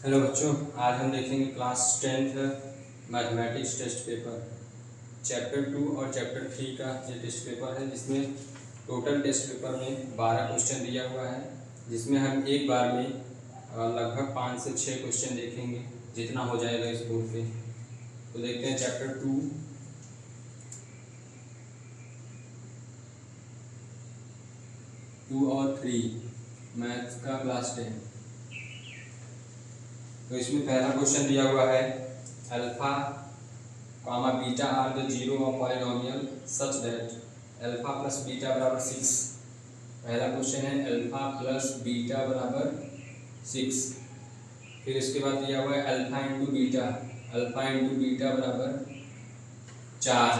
Hello बच्चों, आज हम देखेंगे class 10th mathematics test paper chapter 2 और चैप्टर 3 का ये टेस्ट पेपर है, जिसमें टोटल टेस्ट पेपर में 12 क्वेश्चन दिया हुआ है, जिसमें हम एक बार में लगभग 5 से 6 क्वेश्चन देखेंगे, जितना हो जाएगा इस बोर्ड पे। तो देखते हैं चैप्टर 2 और 3 मैथ्स का क्लास 10। तो इसमें पहला क्वेश्चन दिया हुआ है, alpha comma beta are the zero of polynomial such that alpha plus beta बराबर 6। पहला क्वेश्चन है अल्फा प्लस बीटा बराबर 6। फिर इसके बाद दिया हुआ है अल्फा इंटू बीटा बराबर 4।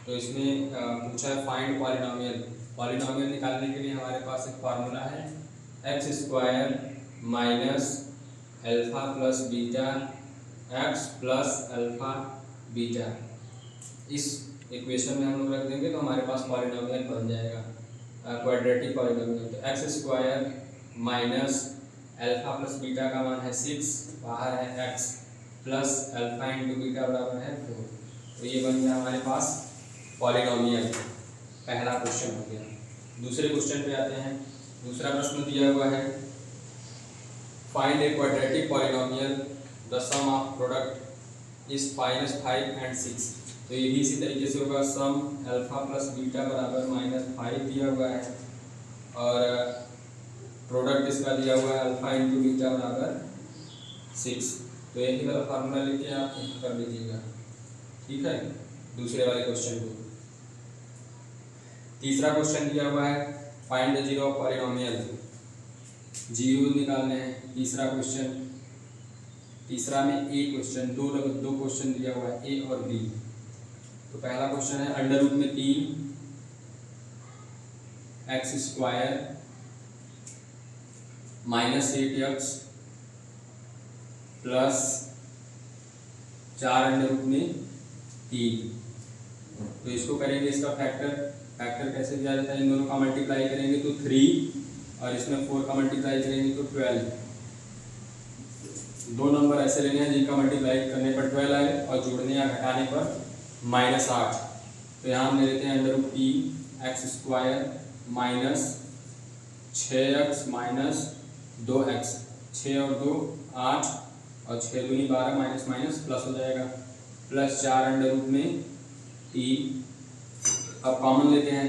तो इसमें पूछा है फाइंड पॉलिनोमियल निकालने के लिए हमारे पास एक फार्मूला है, x square minus alpha plus beta x plus alpha beta. इस इक्वेशन में हम लोग रख देंगे तो हमारे पास पॉलिनोमियल बन जाएगा, क्वाड्रेटिक पॉलिनोमियल। तो x square minus alpha plus beta का मान है 6, बाहर है x plus alpha into beta बराबर है 4। तो ये बन गया हमारे पास पॉलिनोमियल। पहला क्वेश्चन हो गया। दूसरे क्वेश्चन पे आते हैं। दूसरा प्रश्न दिया हुआ है, find a quadratic polynomial the sum of product is -5 and 6। तो ये भी इसी तरीके से होगा, सम अल्फा प्लस बीटा बराबर -5 दिया हुआ है और प्रोडक्ट इसका दिया हुआ है अल्फा इंटू बीटा बराबर 6। तो यही वाला फार्मूला लेके आप कर लीजिएगा, ठीक है, दूसरे वाले क्वेश्चन को। तीसरा क्वेश्चन दिया हुआ है, find the zero of polynomial, zero निकालने हैं। तीसरा क्वेश्चन, तीसरा में ए क्वेश्चन, दो क्वेश्चन दिया हुआ है, ए और बी। तो पहला क्वेश्चन है अंडर रूट में 3 x square minus 8x plus 4 under root में 3। तो इसको करेंगे, इसका फैक्टर कैसे दिया जाता है, इन दोनों का मल्टीप्लाई करेंगे तो 3 और इसमें 4 का मल्टीप्लाई करेंगे तो 12। दो नंबर ऐसे लेने हैं जिनका मल्टीप्लाई करने पर 12 आए और जोड़ने या घटाने पर -8। तो यहाँ हम ले लेते हैं under root 3 x square minus 6x minus 2x, 6 और 2 8 और 6 दूनी 12, माइनस माइनस प्लस हो जाएगा, प्लस 4 अंडर रूट में 3। अब कॉमन लेते हैं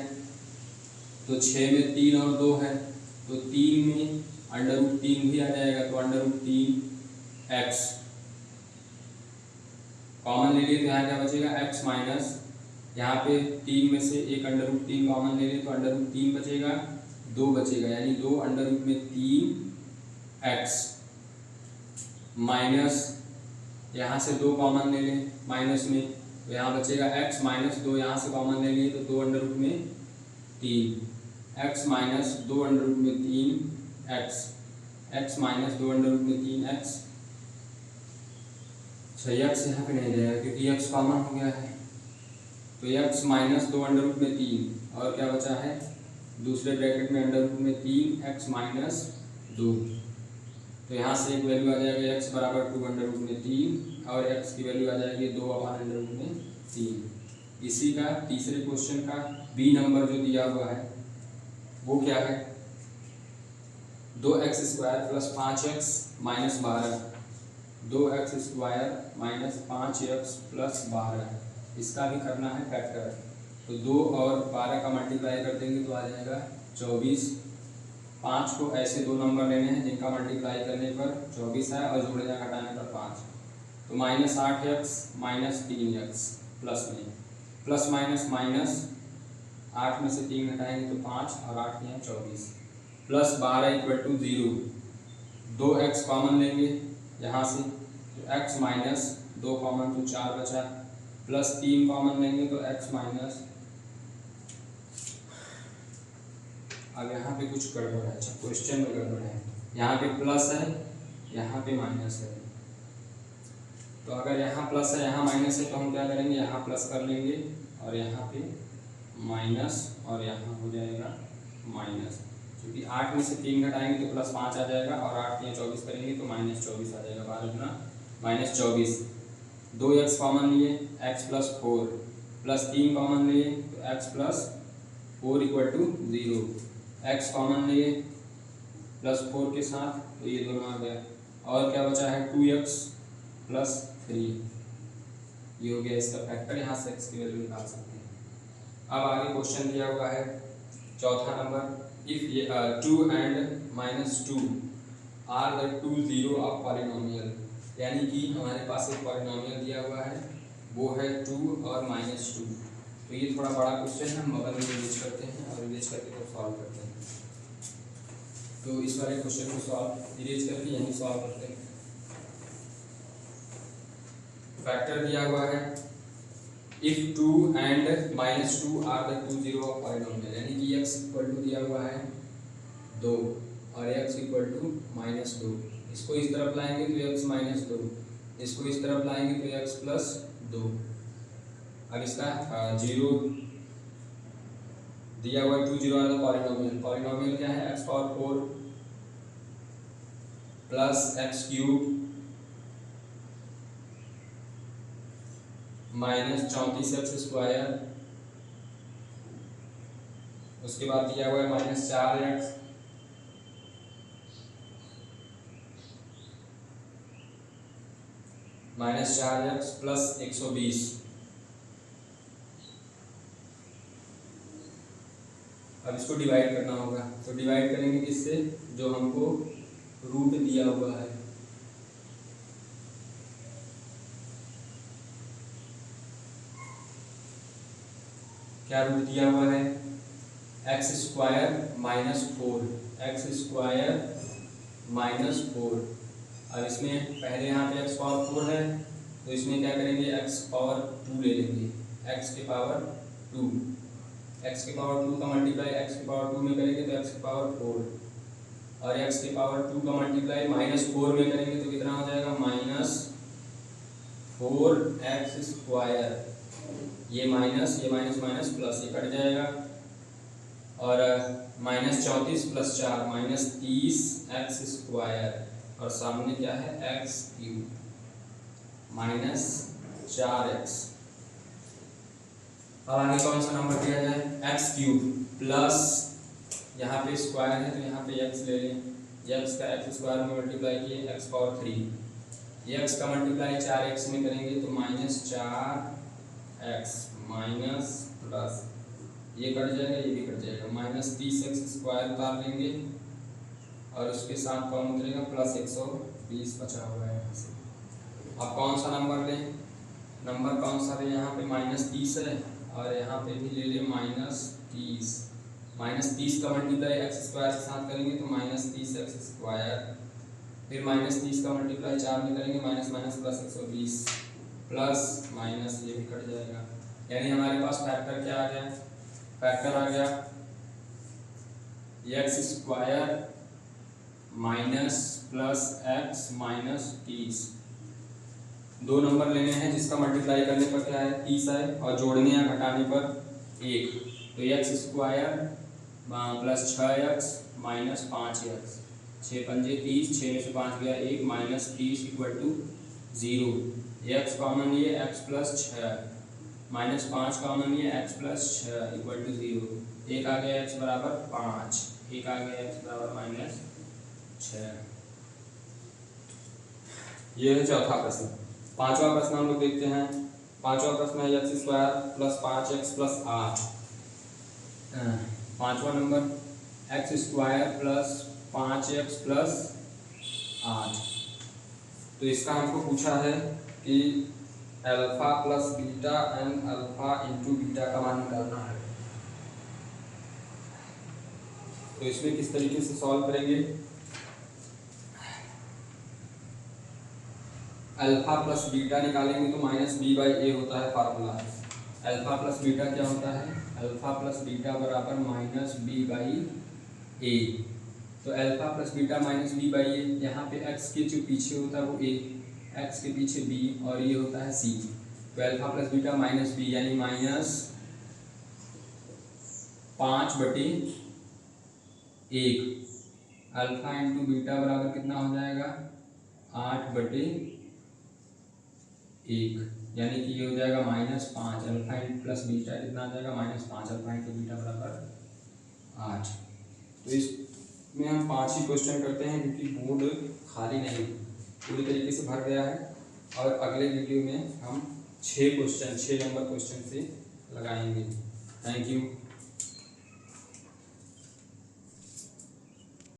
तो 6 में 3 और 2 है, तो 3 में अंडर रूट 3 भी आ जाएगा, तो अंडर रूट 3x कॉमन ले लिए तो यहाँ क्या बचेगा, x माइनस, यहाँ पे 3 में से एक अंडर रूट 3 कॉमन ले लिए तो अंडर रूट 3 बचेगा, 2 बचेगा, यानी 2 अंडर रूट में 3x माइनस, यहाँ से 2 कॉमन ले लें माइनस में, तो यहाँ बचेगा x माइनस 2, यहाँ से कॉमन ले लिए तो 2 अंडर रूट में 3, x माइनस 2 अंडर रूट में 3x, x minus 2 under root में 3x। अच्छा, x यहाँ पे नहीं जाएगा क्योंकि x कॉमन हो गया है, तो x माइनस 2 अंडर रूट में 3 और क्या बचा है दूसरे ब्रैकेट में अंडर रूट में 3x माइनस 2। तो यहाँ से एक वैल्यू आ जाएगा x बराबर 2 अंडर रूट में 3 और x की वैल्यू आ जाएगी 2 अपॉन अंडर रूट में 3। इसी का तीसरे क्वेश्चन का बी नंबर जो दिया हुआ है वो क्या है, 2x square plus 5x minus 12, 2x square minus 5x plus 12, इसका भी करना है फैक्टर। तो 2 और 12 का मल्टीप्लाई कर देंगे तो आ जाएगा 24। 5 को ऐसे दो नंबर लेने हैं जिनका मल्टीप्लाई करने पर 24 है और जोड़ने घटाने पर 5। तो minus 8x minus 3x plus minus minus, 8 में से 3 घटाएंगे तो 5 और 8 में 24, plus 12 equal to 0। 2x common लेंगे यहाँ से तो x माइनस 2 कॉमन तो 4 बचा, प्लस 3 कॉमन लेंगे तो x माइनस, अब यहाँ पे कुछ गड़बड़ है, अच्छा क्वेश्चन में गड़बड़ है, यहाँ पे प्लस है यहाँ पे माइनस है। तो अगर यहाँ प्लस है यहाँ माइनस है तो हम क्या करेंगे, यहाँ प्लस कर लेंगे और यहाँ पे माइनस और यहाँ हो जाएगा माइनस। क्योंकि 8 में से 3 घटाएंगे तो +5 आ जाएगा और 8 3 24 करेंगे तो -24 आ जाएगा। 12 -24। 2x कॉमन लिए x + 4 + 3 कॉमन लिए तो x + 4 = 0। x कॉमन लिए +4 के साथ तो ये दोनों आ गया और क्या बचा है 2x + 3, ये हो गया इसका फैक्टर। यहाँ से x की वैल्यू निकाल सकते हैं। अब आगे क्वेश्चन दिया हुआ है चौथा number, if 2 and -2 are the two zero of polynomial, यानी कि हमारे पास एक पॉलिनोमियल दिया हुआ है वो है 2 और -2। तो ये थोड़ा बड़ा क्वेश्चन है, हम बगल में रिलीज करते हैं और रिलीज करके तो सॉल्व करते हैं। तो इस वाले क्वेश्चन को सॉल्व इरेज करके यहीं सॉल्व करते हैं। फैक्टर दिया हुआ है if 2 and -2 are the two zero of polynomial, यानी कि x = दिया हुआ है 2 और x = -2। इसको इस तरफ लाएंगे तो x -2, इसको इस तरफ लाएंगे तो x + 2। अब इसका 0 दिया हुआ 2 0 वाला पॉलिनोमियल, पॉलिनोमियल क्या है x⁴ + x³ -34x²। उसके बाद दिया हुआ है -4x + 120। अब इसको डिवाइड करना होगा, तो डिवाइड करेंगे किससे, जो हमको रूट दिया हुआ है। क्या रूट दिया हुआ है x² - 4, x² - 4। अब इसमें पहले यहाँ पे x⁴ है तो इसमें क्या करेंगे x⁴ ले लेंगे, x⁴ का मल्टीप्लाई x⁴ में करेंगे तो x⁴ और x⁴ का मल्टीप्लाई -4 में करेंगे तो कितना हो जाएगा -4x²। ये माइनस प्लस, ये कट जाएगा और -34 + 4 -30x² और सामने क्या है x³ -4x। अब आगे कौन सा नंबर दिया जाए, x³ प्लस यहाँ पे स्क्वायर है तो यहाँ पे x ले लें, x का x² में मल्टीप्लाई किए x⁴, x का मल्टीप्लाई 4x में करेंगे तो -4x माइनस प्लस, ये कट जाएगा ये भी कट जाएगा, -30x² उतार लेंगे और उसके साथ कौन उतरेगा +120 बचा हुआ है यहाँ से। अब कौन सा नंबर लें, नंबर कौन सा लें, यहाँ पे -30 है और यहाँ पे भी ले लें -30। -30 का मल्टीप्लाई x² के साथ करेंगे तो -30x², फिर -30 का मल्टीप्लाई 4 में करेंगे +120 प्लस माइनस, ये भी कट जाएगा। यानी हमारे पास फैक्टर क्या आ गया, फैक्टर आ गया x² -+x -30। दो नंबर लेने हैं जिसका मल्टीप्लाई करने पर क्या है 30 है और जोड़ने या घटाने पर 1, तो x² + 6x - 5x, 6 पंजे 30, 6 में से 5 गया 1, -30 = 0। x कॉमन लिए x + 6 -5 कॉमन लिए x + 6 = 0। एक आ गया x = 5, एक आ गया x = -6। ये है चौथा प्रश्न। पांचवा प्रश्न हम लोग देखते हैं। पांचवा प्रश्न है x² + 5x + 8। पांचवा नंबर x² + 5x + 8। तो इसका हमको पूछा है कि alpha plus beta and alpha into beta का मान निकालना है। तो इसमें किस तरीके से सॉल्व करेंगे, अल्फा प्लस बीटा निकालेंगे तो -b/a होता है फार्मूला। अल्फा प्लस बीटा क्या होता है, अल्फा प्लस बीटा बराबर -b/a। तो अल्फा प्लस बीटा -b/a, यहाँ पे x के जो पीछे होता है वो a, x के पीछे b और ये होता है c। तो अल्फा प्लस बीटा -b यानी -5/a 1, अल्फा इंटू बीटा बराबर कितना हो जाएगा 8/1, यानी कि ये हो जाएगा -5। अल्फा इंटू प्लस बीटा कितना आ जाएगा -5, अल्फा इंटू बीटा बराबर 8। तो इसमें हम 5 ही क्वेश्चन करते हैं क्योंकि बोर्ड खाली नहीं पूरी तरीके से भर गया है। और अगले वीडियो में हम 6 नंबर क्वेश्चन से लगाएंगे। Thank you.